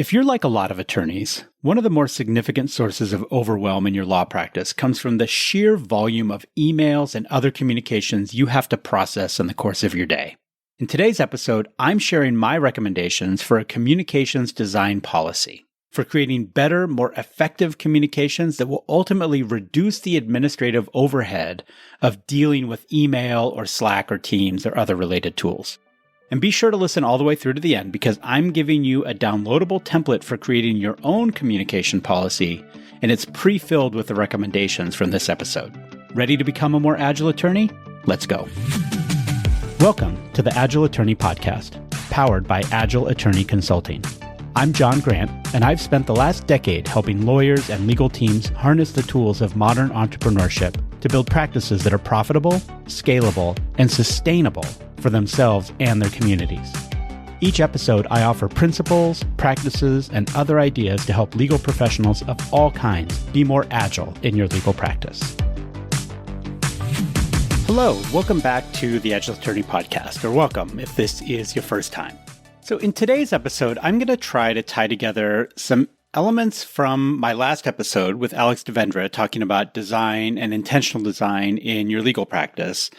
If you're like a lot of attorneys, one of the more significant sources of overwhelm in your law practice comes from the sheer volume of emails and other communications you have to process in the course of your day. In today's episode, I'm sharing my recommendations for a communications design policy for creating better, more effective communications that will ultimately reduce the administrative overhead of dealing with email or Slack or Teams or other related tools. And be sure to listen all the way through to the end because I'm giving you a downloadable template for creating your own communication policy, and it's pre-filled with the recommendations from this episode. Ready to become a more agile attorney? Let's go. Welcome to the Agile Attorney Podcast, powered by Agile Attorney Consulting. I'm John Grant, and I've spent the last decade helping lawyers and legal teams harness the tools of modern entrepreneurship to build practices that are profitable, scalable, and sustainable for themselves and their communities. Each episode, I offer principles, practices, and other ideas to help legal professionals of all kinds be more agile in your legal practice. Hello, welcome back to the Agile Attorney Podcast, or welcome if this is your first time. So in today's episode, I'm going to try to tie together some elements from my last episode with Alex Devendra talking about design and intentional design in your legal practice,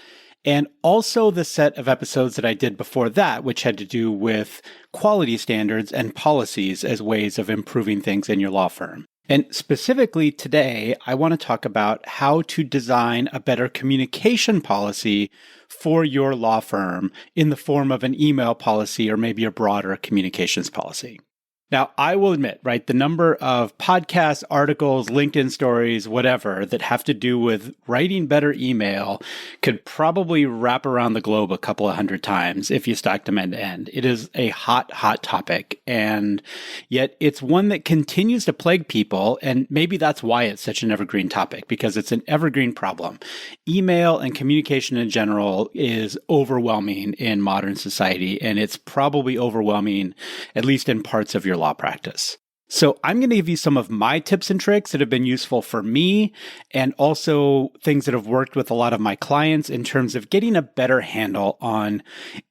and also the set of episodes that I did before that, which had to do with quality standards and policies as ways of improving things in your law firm. And specifically today, I want to talk about how to design a better communication policy for your law firm in the form of an email policy or maybe a broader communications policy. Now, I will admit, right, the number of podcasts, articles, LinkedIn stories, whatever, that have to do with writing better email could probably wrap around the globe a couple of hundred times if you stack them end to end. It is a hot topic, and yet it's one that continues to plague people, and maybe that's why it's such an evergreen topic, because it's an evergreen problem. Email and communication in general is overwhelming in modern society, and it's probably overwhelming, at least in parts of your law practice. So I'm going to give you some of my tips and tricks that have been useful for me and also things that have worked with a lot of my clients in terms of getting a better handle on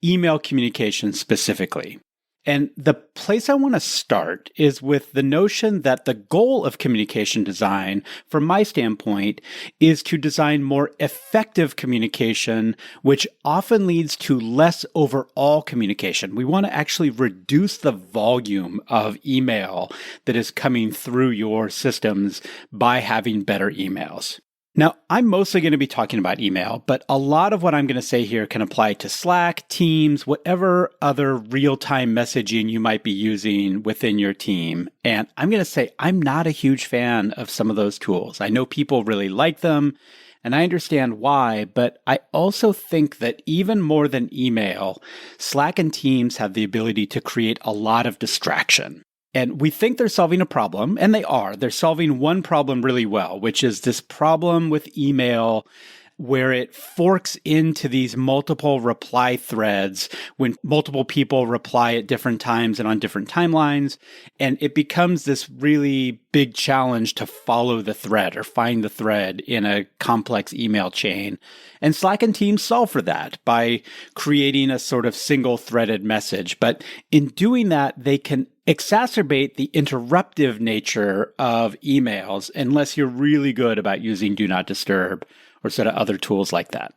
email communication specifically. And the place I want to start is with the notion that the goal of communication design, from my standpoint, is to design more effective communication, which often leads to less overall communication. We want to actually reduce the volume of email that is coming through your systems by having better emails. Now, I'm mostly going to be talking about email, but a lot of what I'm going to say here can apply to Slack, Teams, whatever other real-time messaging you might be using within your team. And I'm going to say I'm not a huge fan of some of those tools. I know people really like them, and I understand why, but I also think that even more than email, Slack and Teams have the ability to create a lot of distraction. And we think they're solving a problem, and they are. They're solving one problem really well, which is this problem with email where it forks into these multiple reply threads when multiple people reply at different times and on different timelines. And it becomes this really big challenge to follow the thread or find the thread in a complex email chain. And Slack and Teams solve for that by creating a sort of single threaded message. But in doing that, they can exacerbate the interruptive nature of emails unless you're really good about using Do Not Disturb or sort of other tools like that.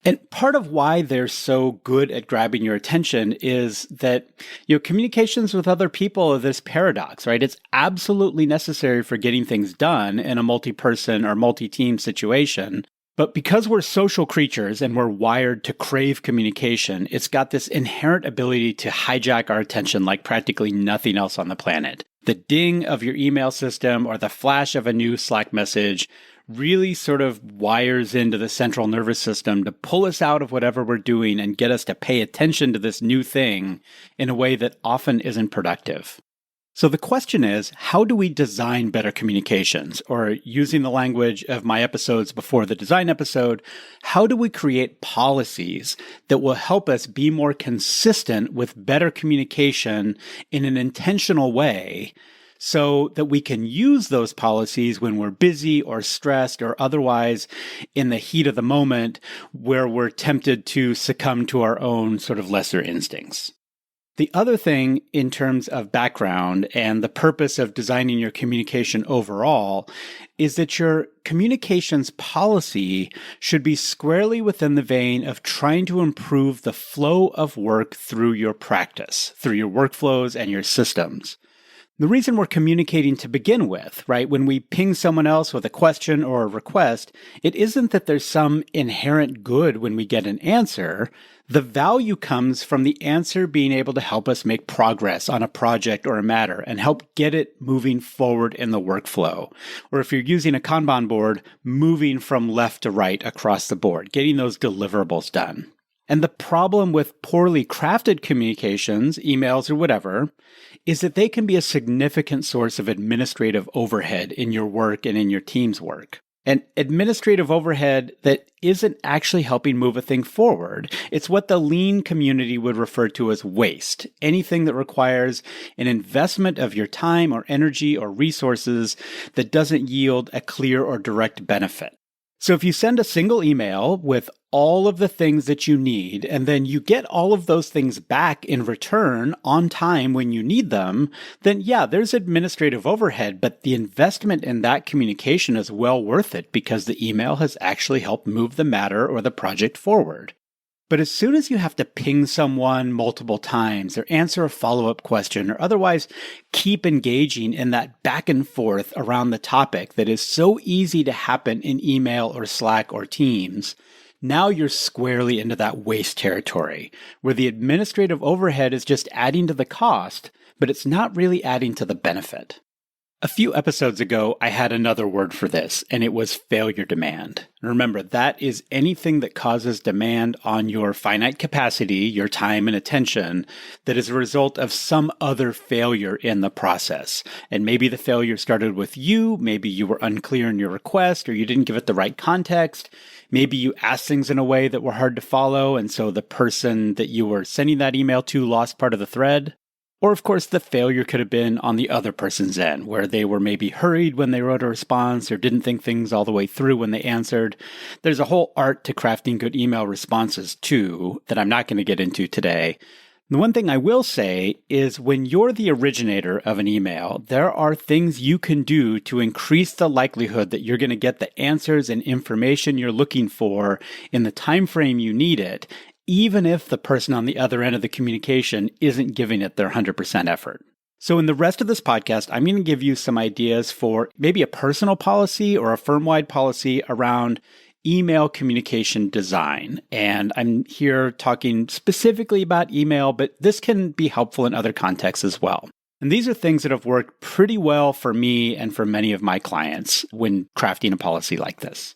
And part of why they're so good at grabbing your attention is that, communications with other people are this paradox, right? It's absolutely necessary for getting things done in a multi-person or multi-team situation. But because we're social creatures and we're wired to crave communication, it's got this inherent ability to hijack our attention like practically nothing else on the planet. The ding of your email system or the flash of a new Slack message really sort of wires into the central nervous system to pull us out of whatever we're doing and get us to pay attention to this new thing in a way that often isn't productive. So the question is, how do we design better communications? Or using the language of my episodes before the design episode, how do we create policies that will help us be more consistent with better communication in an intentional way so that we can use those policies when we're busy or stressed or otherwise in the heat of the moment where we're tempted to succumb to our own sort of lesser instincts? The other thing in terms of background and the purpose of designing your communication overall is that your communications policy should be squarely within the vein of trying to improve the flow of work through your practice, through your workflows and your systems. The reason we're communicating to begin with, right, when we ping someone else with a question or a request, it isn't that there's some inherent good when we get an answer. The value comes from the answer being able to help us make progress on a project or a matter and help get it moving forward in the workflow. Or if you're using a Kanban board, moving from left to right across the board, getting those deliverables done. And the problem with poorly crafted communications, emails or whatever, is that they can be a significant source of administrative overhead in your work and in your team's work. And administrative overhead that isn't actually helping move a thing forward. It's what the lean community would refer to as waste. Anything that requires an investment of your time or energy or resources that doesn't yield a clear or direct benefit. So if you send a single email with all of the things that you need, and then you get all of those things back in return on time when you need them, then yeah, there's administrative overhead, but the investment in that communication is well worth it because the email has actually helped move the matter or the project forward. But as soon as you have to ping someone multiple times or answer a follow-up question or otherwise keep engaging in that back and forth around the topic that is so easy to happen in email or Slack or Teams, now you're squarely into that waste territory where the administrative overhead is just adding to the cost, but it's not really adding to the benefit. A few episodes ago, I had another word for this, and it was failure demand. Remember, that is anything that causes demand on your finite capacity, your time and attention, that is a result of some other failure in the process. And maybe the failure started with you, maybe you were unclear in your request, or you didn't give it the right context. Maybe you asked things in a way that were hard to follow, and so the person that you were sending that email to lost part of the thread. Or, of course, the failure could have been on the other person's end, where they were maybe hurried when they wrote a response or didn't think things all the way through when they answered. There's a whole art to crafting good email responses, too, that I'm not going to get into today. The one thing I will say is when you're the originator of an email, there are things you can do to increase the likelihood that you're going to get the answers and information you're looking for in the time frame you need it, even if the person on the other end of the communication isn't giving it their 100% effort. So in the rest of this podcast, I'm going to give you some ideas for maybe a personal policy or a firm-wide policy around email communication design. And I'm here talking specifically about email, but this can be helpful in other contexts as well. And these are things that have worked pretty well for me and for many of my clients when crafting a policy like this.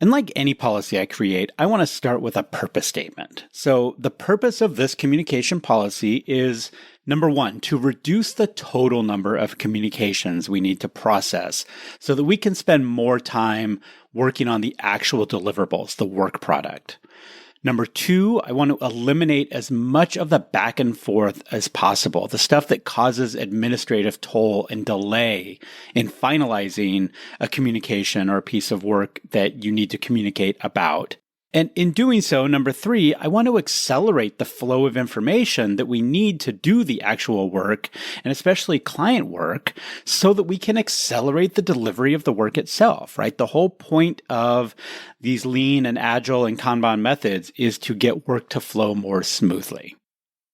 And like any policy I create, I want to start with a purpose statement. So the purpose of this communication policy is, number one, to reduce the total number of communications we need to process so that we can spend more time working on the actual deliverables, the work product. Number two, I want to eliminate as much of the back and forth as possible, the stuff that causes administrative toll and delay in finalizing a communication or a piece of work that you need to communicate about. And in doing so, number three, I want to accelerate the flow of information that we need to do the actual work, and especially client work, so that we can accelerate the delivery of the work itself, right? The whole point of these lean and agile and Kanban methods is to get work to flow more smoothly.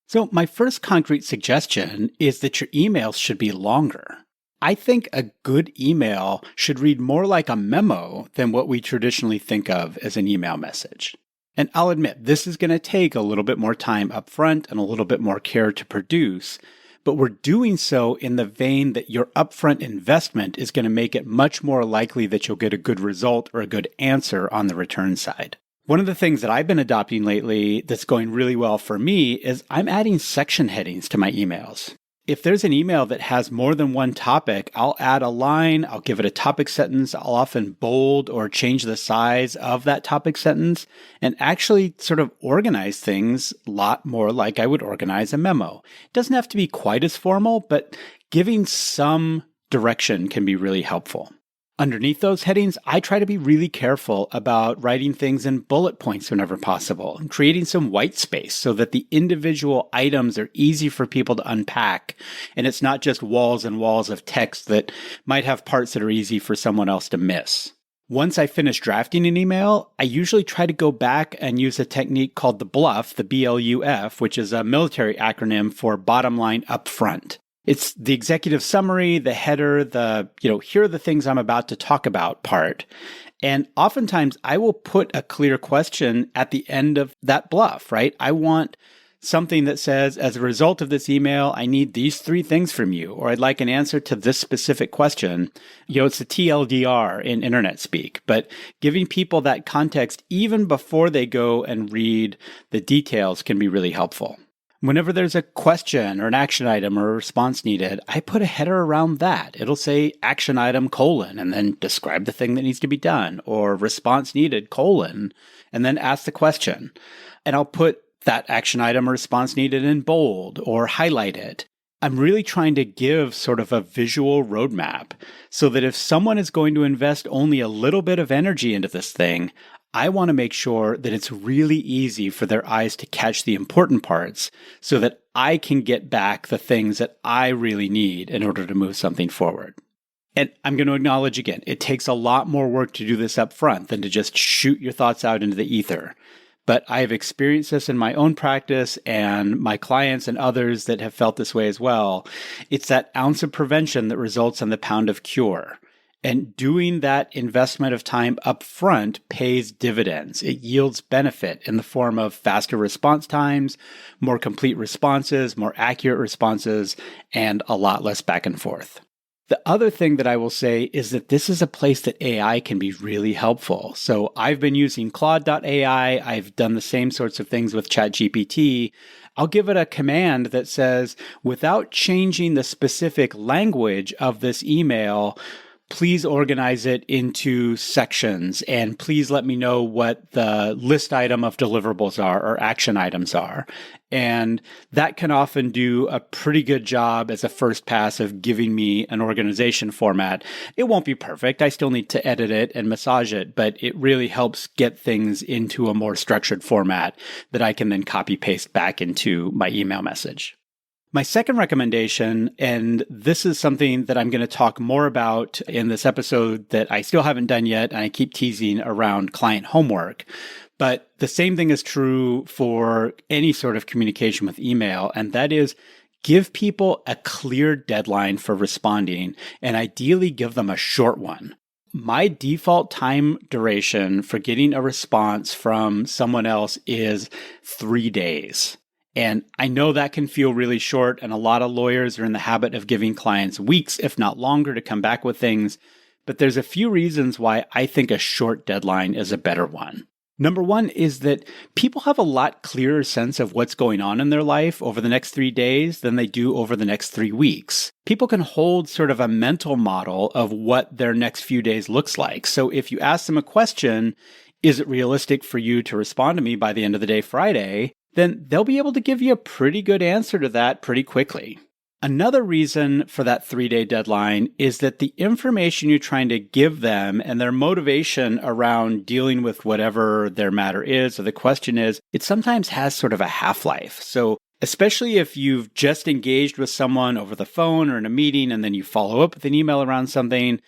So my first concrete suggestion is that your emails should be longer. I think a good email should read more like a memo than what we traditionally think of as an email message. And I'll admit, this is going to take a little bit more time up front and a little bit more care to produce, but we're doing so in the vein that your upfront investment is going to make it much more likely that you'll get a good result or a good answer on the return side. One of the things that I've been adopting lately that's going really well for me is I'm adding section headings to my emails. If there's an email that has more than one topic, I'll add a line, I'll give it a topic sentence, I'll often bold or change the size of that topic sentence, and actually sort of organize things a lot more like I would organize a memo. It doesn't have to be quite as formal, but giving some direction can be really helpful. Underneath those headings, I try to be really careful about writing things in bullet points whenever possible and creating some white space so that the individual items are easy for people to unpack. And it's not just walls and walls of text that might have parts that are easy for someone else to miss. Once I finish drafting an email, I usually try to go back and use a technique called the BLUF, the BLUF, which is a military acronym for bottom line up front. It's the executive summary, the header, here are the things I'm about to talk about part. And oftentimes I will put a clear question at the end of that BLUF, right? I want something that says, as a result of this email, I need these 3 things from you, or I'd like an answer to this specific question. It's the TLDR in internet speak, but giving people that context even before they go and read the details can be really helpful. Whenever there's a question or an action item or a response needed, I put a header around that. It'll say action item : and then describe the thing that needs to be done, or response needed : and then ask the question. And I'll put that action item or response needed in bold or highlight it. I'm really trying to give sort of a visual roadmap so that if someone is going to invest only a little bit of energy into this thing, I want to make sure that it's really easy for their eyes to catch the important parts so that I can get back the things that I really need in order to move something forward. And I'm going to acknowledge again, it takes a lot more work to do this up front than to just shoot your thoughts out into the ether. But I've experienced this in my own practice and my clients and others that have felt this way as well. It's that ounce of prevention that results in the pound of cure. And doing that investment of time up front pays dividends. It yields benefit in the form of faster response times, more complete responses, more accurate responses, and a lot less back and forth. The other thing that I will say is that this is a place that AI can be really helpful. So I've been using Claude.ai. I've done the same sorts of things with ChatGPT. I'll give it a command that says, without changing the specific language of this email, please organize it into sections and please let me know what the list item of deliverables are or action items are. And that can often do a pretty good job as a first pass of giving me an organization format. It won't be perfect. I still need to edit it and massage it, but it really helps get things into a more structured format that I can then copy paste back into my email message. My second recommendation, and this is something that I'm going to talk more about in this episode that I still haven't done yet, and I keep teasing around client homework. But the same thing is true for any sort of communication with email, and that is give people a clear deadline for responding, and ideally give them a short one. My default time duration for getting a response from someone else is 3 days. And I know that can feel really short, and a lot of lawyers are in the habit of giving clients weeks, if not longer, to come back with things. But there's a few reasons why I think a short deadline is a better one. Number one is that people have a lot clearer sense of what's going on in their life over the next 3 days than they do over the next 3 weeks. People can hold sort of a mental model of what their next few days looks like. So if you ask them a question, is it realistic for you to respond to me by the end of the day Friday? Then they'll be able to give you a pretty good answer to that pretty quickly. Another reason for that 3-day deadline is that the information you're trying to give them and their motivation around dealing with whatever their matter is or the question is, it sometimes has sort of a half-life. So especially if you've just engaged with someone over the phone or in a meeting and then you follow up with an email around something,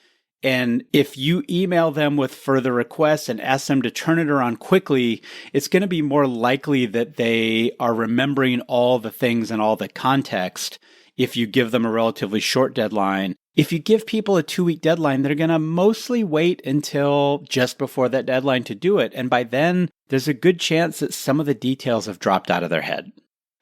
and if you email them with further requests and ask them to turn it around quickly, it's going to be more likely that they are remembering all the things and all the context if you give them a relatively short deadline. If you give people a 2-week deadline, they're going to mostly wait until just before that deadline to do it. And by then, there's a good chance that some of the details have dropped out of their head.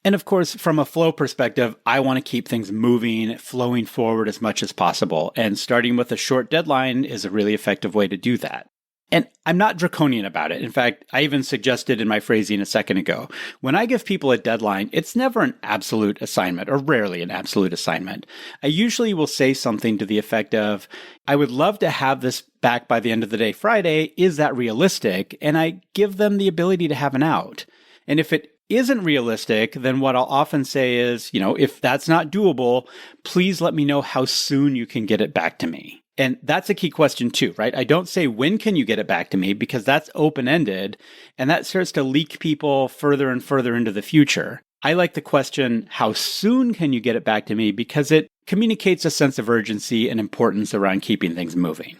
And of course, from a flow perspective, I want to keep things moving, flowing forward as much as possible. And starting with a short deadline is a really effective way to do that. And I'm not draconian about it. In fact, I even suggested in my phrasing a second ago, when I give people a deadline, it's never an absolute assignment, or rarely an absolute assignment. I usually will say something to the effect of, I would love to have this back by the end of the day Friday. Is that realistic? And I give them the ability to have an out. And if it isn't realistic, then what I'll often say is, if that's not doable, please let me know how soon you can get it back to me. And that's a key question too, right? I don't say, when can you get it back to me? Because that's open-ended and that starts to leak people further and further into the future. I like the question, how soon can you get it back to me? Because it communicates a sense of urgency and importance around keeping things moving.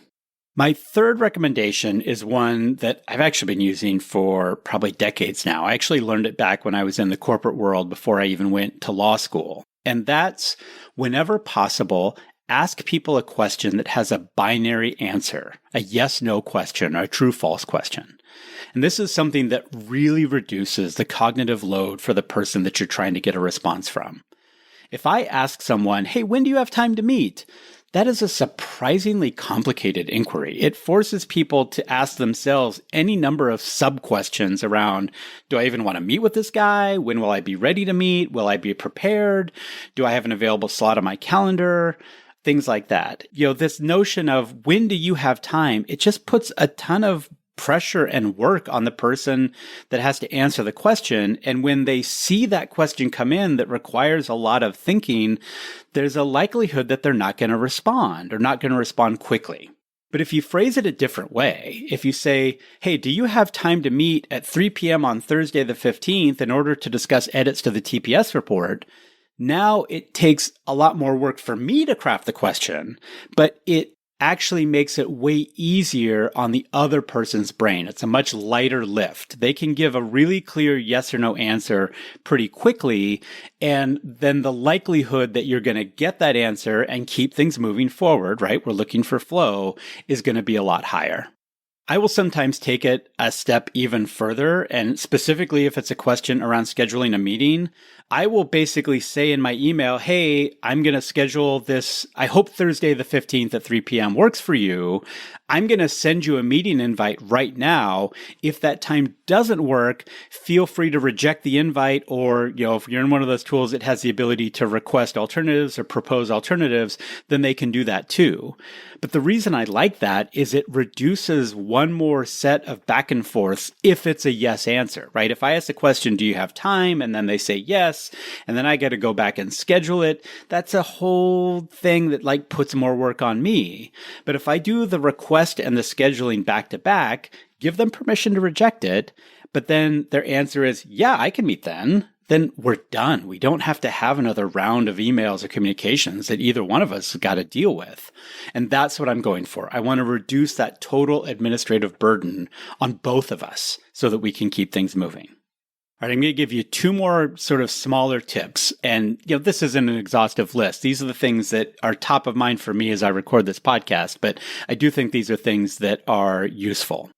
My third recommendation is one that I've actually been using for probably decades now. I actually learned it back when I was in the corporate world before I even went to law school. And that's, whenever possible, ask people a question that has a binary answer, a yes-no question, or a true-false question. And this is something that really reduces the cognitive load for the person that you're trying to get a response from. If I ask someone, hey, when do you have time to meet? That is a surprisingly complicated inquiry. It forces people to ask themselves any number of sub-questions around, do I even want to meet with this guy? When will I be ready to meet? Will I be prepared? Do I have an available slot on my calendar? Things like that. This notion of when do you have time? It just puts a ton of pressure and work on the person that has to answer the question. And when they see that question come in that requires a lot of thinking, there's a likelihood that they're not going to respond or not going to respond quickly. But if you phrase it a different way, if you say, hey, do you have time to meet at 3 p.m. on Thursday the 15th in order to discuss edits to the TPS report? Now it takes a lot more work for me to craft the question, but it actually makes it way easier on the other person's brain. It's a much lighter lift. They can give a really clear yes or no answer pretty quickly, and then the likelihood that you're going to get that answer and keep things moving forward, right? We're looking for flow, is going to be a lot higher. I will sometimes take it a step even further, and specifically if it's a question around scheduling a meeting, I will basically say in my email, hey, I'm going to schedule this. I hope Thursday the 15th at 3 p.m. works for you. I'm going to send you a meeting invite right now. If that time doesn't work, feel free to reject the invite, or, if you're in one of those tools that has the ability to request alternatives or propose alternatives, then they can do that too. But the reason I like that is it reduces one more set of back and forths if it's a yes answer, right? If I ask the question, do you have time? And then they say yes, and then I got to go back and schedule it, that's a whole thing that puts more work on me. But if I do the request and the scheduling back to back, give them permission to reject it, but then their answer is, yeah, I can meet then we're done. We don't have to have another round of emails or communications that either one of us got to deal with. And that's what I'm going for. I want to reduce that total administrative burden on both of us so that we can keep things moving. All right, I'm going to give you two more sort of smaller tips. And, this isn't an exhaustive list. These are the things that are top of mind for me as I record this podcast, but I do think these are things that are useful.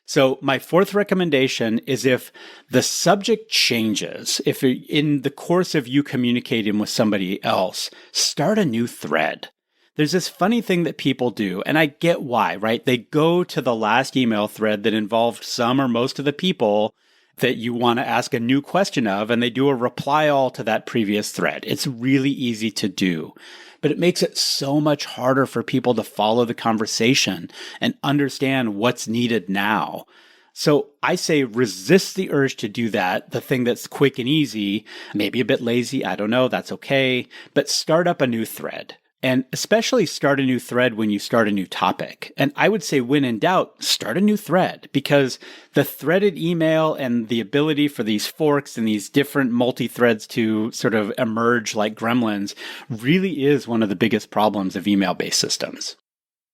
So my fourth recommendation is, if the subject changes, if in the course of you communicating with somebody else, start a new thread. There's this funny thing that people do, and I get why, right? They go to the last email thread that involved some or most of the people that you want to ask a new question of, and they do a reply all to that previous thread. It's really easy to do, but it makes it so much harder for people to follow the conversation and understand what's needed now. So I say resist the urge to do that, the thing that's quick and easy, maybe a bit lazy, I don't know, that's okay, but start up a new thread. And especially start a new thread when you start a new topic. And I would say, when in doubt, start a new thread, because the threaded email and the ability for these forks and these different multi-threads to sort of emerge like gremlins really is one of the biggest problems of email-based systems.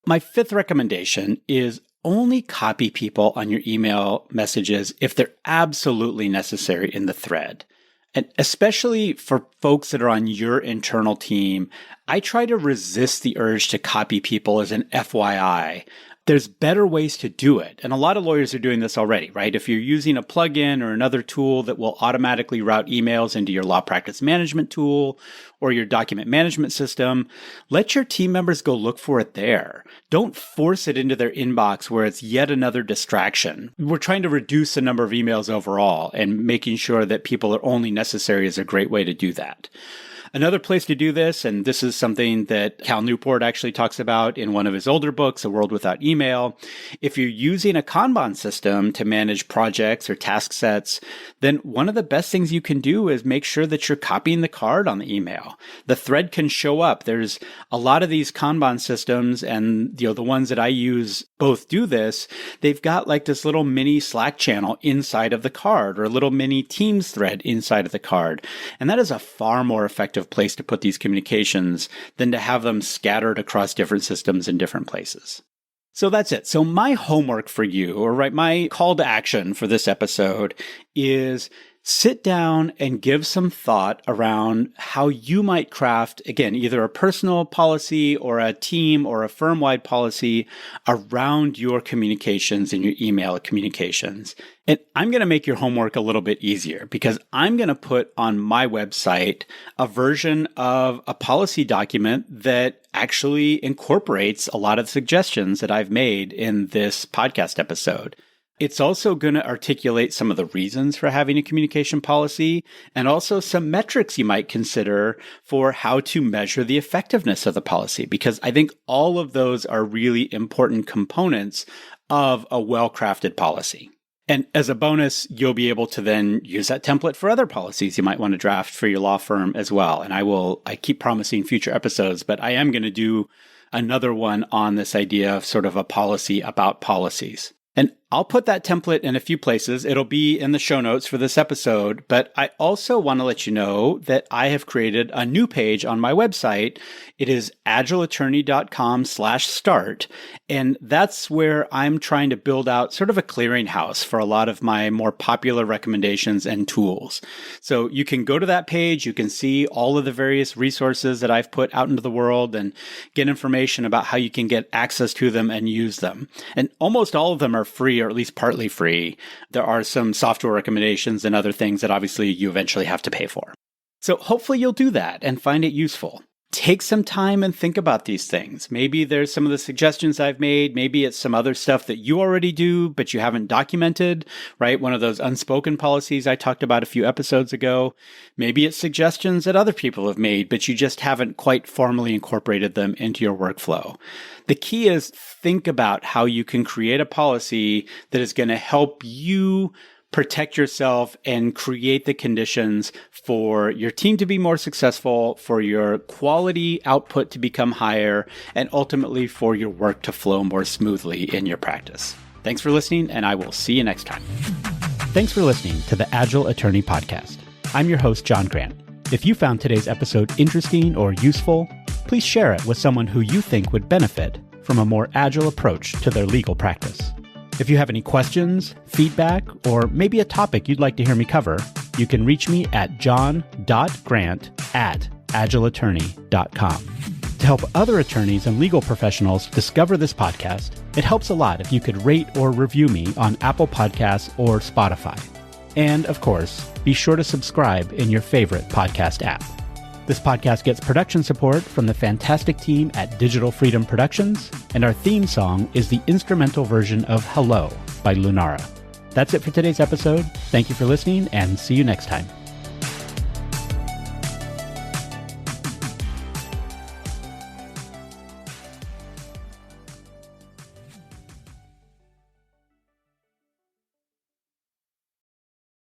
My fifth recommendation is only copy people on your email messages if they're absolutely necessary in the thread. And especially for folks that are on your internal team, I try to resist the urge to copy people as an FYI. There's better ways to do it. And a lot of lawyers are doing this already, right? If you're using a plugin or another tool that will automatically route emails into your law practice management tool or your document management system, let your team members go look for it there. Don't force it into their inbox where it's yet another distraction. We're trying to reduce the number of emails overall, and making sure that people are only necessary is a great way to do that. Another place to do this, and this is something that Cal Newport actually talks about in one of his older books, A World Without Email. If you're using a Kanban system to manage projects or task sets, then one of the best things you can do is make sure that you're copying the card on the email. The thread can show up. There's a lot of these Kanban systems, and the ones that I use both do this. They've got like this little mini Slack channel inside of the card, or a little mini Teams thread inside of the card. And that is a far more effective place to put these communications than to have them scattered across different systems in different places. So that's it. So my homework for you, or my call to action for this episode is sit down and give some thought around how you might craft, again, either a personal policy or a team or a firm-wide policy around your communications and your email communications. And I'm going to make your homework a little bit easier because I'm going to put on my website a version of a policy document that actually incorporates a lot of the suggestions that I've made in this podcast episode. It's also going to articulate some of the reasons for having a communication policy and also some metrics you might consider for how to measure the effectiveness of the policy, because I think all of those are really important components of a well-crafted policy. And as a bonus, you'll be able to then use that template for other policies you might want to draft for your law firm as well. And I keep promising future episodes, but I am going to do another one on this idea of sort of a policy about policies. And I'll put that template in a few places. It'll be in the show notes for this episode, but I also want to let you know that I have created a new page on my website. It is agileattorney.com/start. And that's where I'm trying to build out sort of a clearinghouse for a lot of my more popular recommendations and tools. So you can go to that page. You can see all of the various resources that I've put out into the world and get information about how you can get access to them and use them. And almost all of them are free, or at least partly free. There are some software recommendations and other things that obviously you eventually have to pay for. So hopefully you'll do that and find it useful. Take some time and think about these things. Maybe there's some of the suggestions I've made. Maybe it's some other stuff that you already do, but you haven't documented, right? One of those unspoken policies I talked about a few episodes ago. Maybe it's suggestions that other people have made, but you just haven't quite formally incorporated them into your workflow. The key is think about how you can create a policy that is going to help you protect yourself and create the conditions for your team to be more successful, for your quality output to become higher, and ultimately for your work to flow more smoothly in your practice. Thanks for listening, and I will see you next time. Thanks for listening to the Agile Attorney Podcast. I'm your host, John Grant. If you found today's episode interesting or useful, please share it with someone who you think would benefit from a more agile approach to their legal practice. If you have any questions, feedback, or maybe a topic you'd like to hear me cover, you can reach me at john.grant@agileattorney.com. To help other attorneys and legal professionals discover this podcast, it helps a lot if you could rate or review me on Apple Podcasts or Spotify. And of course, be sure to subscribe in your favorite podcast app. This podcast gets production support from the fantastic team at Digital Freedom Productions, and our theme song is the instrumental version of Hello by Lunara. That's it for today's episode. Thank you for listening, and see you next time.